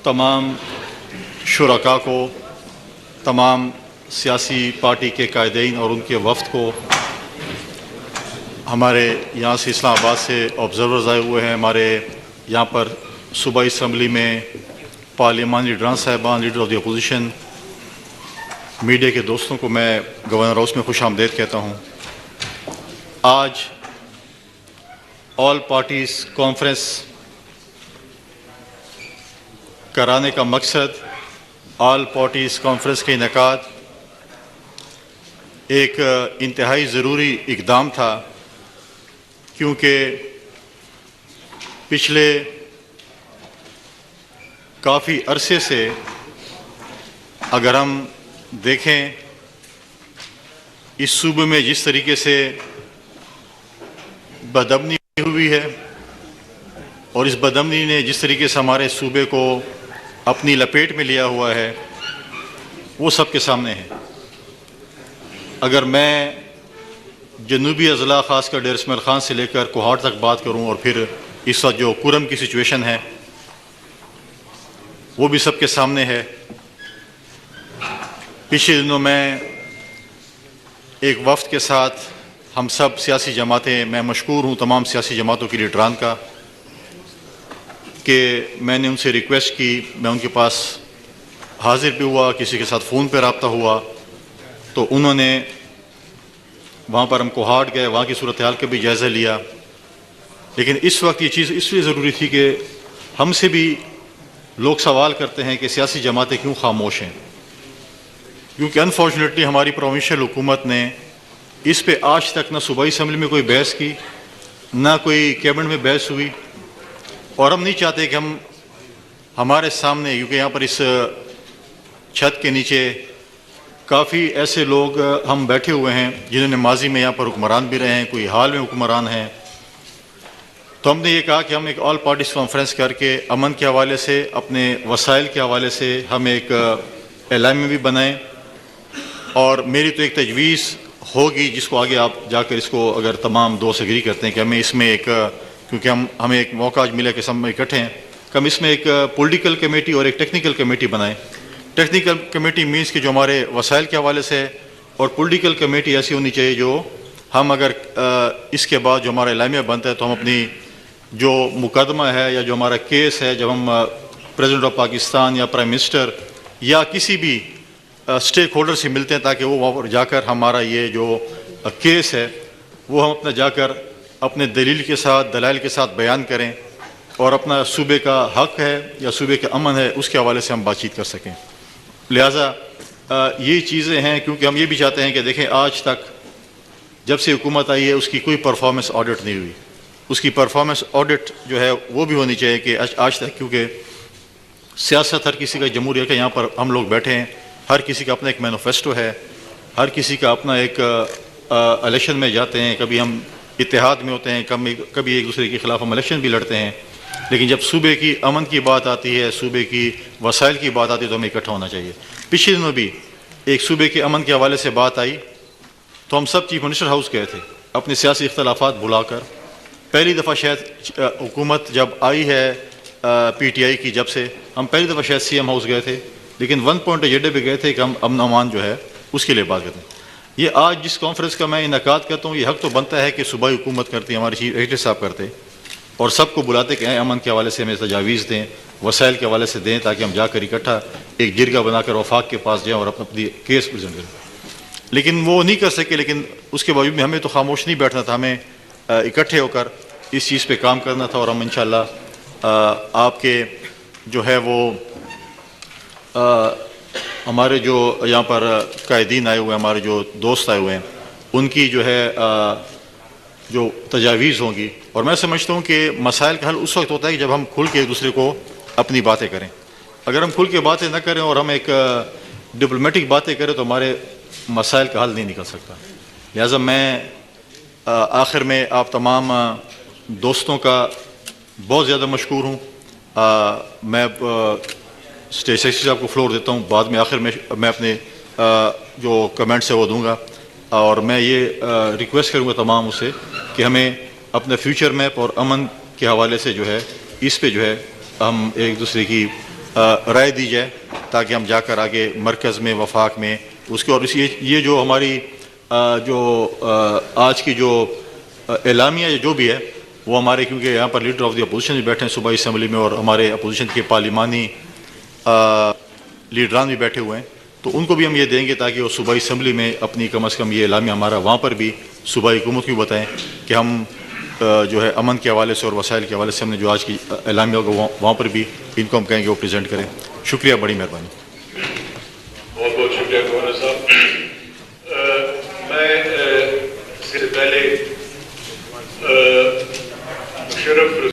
تمام شرکاء کو، تمام سیاسی پارٹی کے قائدین اور ان کے وفد کو، ہمارے یہاں سے اسلام آباد سے آبزرورز آئے ہوئے ہیں، ہمارے یہاں پر صوبائی اسمبلی میں پارلیمانی لیڈران صاحبان، leader of the opposition, media کے دوستوں کو میں گورنر ہاؤس میں خوش آمدید کہتا ہوں۔ آج آل پارٹیز کانفرنس کرانے کا مقصد، آل پارٹیز کانفرنس کا انعقاد ایک انتہائی ضروری اقدام تھا، کیونکہ پچھلے کافی عرصے سے اگر ہم دیکھیں اس صوبے میں جس طریقے سے بدامنی ہوئی ہے اور اس بدامنی نے جس طریقے سے ہمارے صوبے کو اپنی لپیٹ میں لیا ہوا ہے، وہ سب کے سامنے ہے۔ اگر میں جنوبی اضلاع خاص کر ڈیر اسماعیل خان سے لے کر کوہاڑ تک بات کروں، اور پھر اس وقت جو کرم کی سچویشن ہے وہ بھی سب کے سامنے ہے۔ پچھلے دنوں میں ایک وفد کے ساتھ ہم سب سیاسی جماعتیں، میں مشکور ہوں تمام سیاسی جماعتوں کی لیڈران کا کہ میں نے ان سے ریکویسٹ کی، میں ان کے پاس حاضر بھی ہوا، کسی کے ساتھ فون پہ رابطہ ہوا، تو انہوں نے وہاں پر ہم کوہاڑ گئے، وہاں کی صورتحال کا بھی جائزہ لیا۔ لیکن اس وقت یہ چیز اس لیے ضروری تھی کہ ہم سے بھی لوگ سوال کرتے ہیں کہ سیاسی جماعتیں کیوں خاموش ہیں، کیونکہ انفارچونیٹلی ہماری پروونشل حکومت نے اس پہ آج تک نہ صوبائی اسمبلی میں کوئی بحث کی، نہ کوئی کیبنٹ میں بحث ہوئی، اور ہم نہیں چاہتے کہ ہمارے سامنے، کیونکہ یہاں پر اس چھت کے نیچے کافی ایسے لوگ ہم بیٹھے ہوئے ہیں جنہوں نے ماضی میں یہاں پر حکمران بھی رہے ہیں، کوئی حال میں حکمران ہیں، تو ہم نے یہ کہا کہ ہم ایک آل پارٹیز کانفرنس کر کے امن کے حوالے سے، اپنے وسائل کے حوالے سے ہم ایک اعلامیہ بھی بنائیں۔ اور میری تو ایک تجویز ہوگی جس کو آگے آپ جا کر اس کو اگر تمام دوست اگری کرتے ہیں کہ ہمیں اس میں ایک، کیونکہ ہمیں ایک موقع آج ملا کہ سب میں اکٹھے ہیں، کہ ہم اس میں ایک پولیٹیکل کمیٹی اور ایک ٹیکنیکل کمیٹی بنائیں۔ ٹیکنیکل کمیٹی مینس کہ جو ہمارے وسائل کے حوالے سے، اور پولیٹیکل کمیٹی ایسی ہونی چاہیے جو ہم اگر اس کے بعد جو ہمارا اعلامیہ بنتا ہے تو ہم اپنی جو مقدمہ ہے یا جو ہمارا کیس ہے، جب ہم پریزیڈنٹ آف پاکستان یا پرائم منسٹر یا کسی بھی اسٹیک ہولڈر سے ملتے ہیں، تاکہ وہ وہاں پر جا کر ہمارا یہ جو کیس ہے وہ ہم اپنا جا کر اپنے دلیل کے ساتھ، دلائل کے ساتھ بیان کریں، اور اپنا صوبے کا حق ہے یا صوبے کا امن ہے اس کے حوالے سے ہم بات چیت کر سکیں۔ لہٰذا یہ چیزیں ہیں، کیونکہ ہم یہ بھی چاہتے ہیں کہ دیکھیں آج تک جب سے حکومت آئی ہے اس کی کوئی پرفارمنس آڈٹ نہیں ہوئی، اس کی پرفارمنس آڈٹ جو ہے وہ بھی ہونی چاہیے کہ آج تک، کیونکہ سیاست ہر کسی کا جمہوریہ کا، یہاں پر ہم لوگ بیٹھے ہیں، ہر کسی کا اپنا ایک مینیفیسٹو ہے، ہر کسی کا اپنا ایک الیکشن میں جاتے ہیں، کبھی ہم اتحاد میں ہوتے ہیں، کبھی ایک دوسرے کے خلاف ہم الیکشن بھی لڑتے ہیں، لیکن جب صوبے کی امن کی بات آتی ہے، صوبے کی وسائل کی بات آتی ہے تو ہمیں اکٹھا ہونا چاہیے۔ پچھلے دنوں بھی ایک صوبے کے امن کے حوالے سے بات آئی تو ہم سب چیف منسٹر ہاؤس گئے تھے اپنے سیاسی اختلافات بھلا کر۔ پہلی دفعہ شاید حکومت جب آئی ہے پی ٹی آئی کی، جب سے ہم پہلی دفعہ شاید سی ایم ہاؤس گئے تھے، لیکن 1 پوائنٹ ایجنڈے پہ گئے تھے کہ ہم امن امان جو ہے اس کے لیے بات کرتے ہیں۔ یہ آج جس کانفرنس کا میں انعقاد کرتا ہوں، یہ حق تو بنتا ہے کہ صوبائی حکومت کرتی ہے، ہمارے چیف ایگزیکٹو صاحب کرتے، اور سب کو بلاتے کہ امن کے حوالے سے ہمیں تجاویز دیں، وسائل کے حوالے سے دیں، تاکہ ہم جا کر اکٹھا ایک جرگہ بنا کر وفاق کے پاس جائیں اور اپنی کیس پریزنٹ کریں۔ لیکن وہ نہیں کر سکے، لیکن اس کے باوجود ہمیں تو خاموش نہیں بیٹھنا تھا، ہمیں اکٹھے ہو کر اس چیز پہ کام کرنا تھا، اور ہم انشاءاللہ آپ کے جو ہے وہ ہمارے جو یہاں پر قائدین آئے ہوئے ہیں، ہمارے جو دوست آئے ہوئے ہیں، ان کی جو ہے جو تجاویز ہوں گی، اور میں سمجھتا ہوں کہ مسائل کا حل اس وقت ہوتا ہے کہ جب ہم کھل کے ایک دوسرے کو اپنی باتیں کریں۔ اگر ہم کھل کے باتیں نہ کریں اور ہم ایک ڈپلومیٹک باتیں کریں تو ہمارے مسائل کا حل نہیں نکل سکتا۔ لہٰذا میں آخر میں آپ تمام دوستوں کا بہت زیادہ مشکور ہوں۔ میں اسٹیج سیکریٹری صاحب کو فلور دیتا ہوں، بعد میں آخر میں اپنے جو کمنٹس ہے وہ دوں گا، اور میں یہ ریکویسٹ کروں گا تمام سے کہ ہمیں اپنے فیوچر میپ اور امن کے حوالے سے جو ہے اس پہ جو ہے ہم ایک دوسرے کی رائے دی جائے تاکہ ہم جا کر آگے مرکز میں وفاق میں اس کے اور یہ جو ہماری جو آج کی جو اعلامیہ جو بھی ہے وہ ہمارے کیونکہ یہاں پر لیڈر آف دی اپوزیشن بھی بیٹھے ہیں صوبائی اسمبلی میں اور ہمارے اپوزیشن کے پارلیمانی لیڈران بھی بیٹھے ہوئے ہیں تو ان کو بھی ہم یہ دیں گے تاکہ وہ صوبائی اسمبلی میں اپنی کم از کم یہ اعلامیہ ہمارا وہاں پر بھی صوبائی حکومت کو بتائیں کہ ہم جو ہے امن کے حوالے سے اور وسائل کے حوالے سے ہم نے جو آج کی اعلامیہ ہوگا وہاں پر بھی ان کو ہم کہیں گے وہ پریزنٹ کریں. شکریہ, بڑی مہربانی.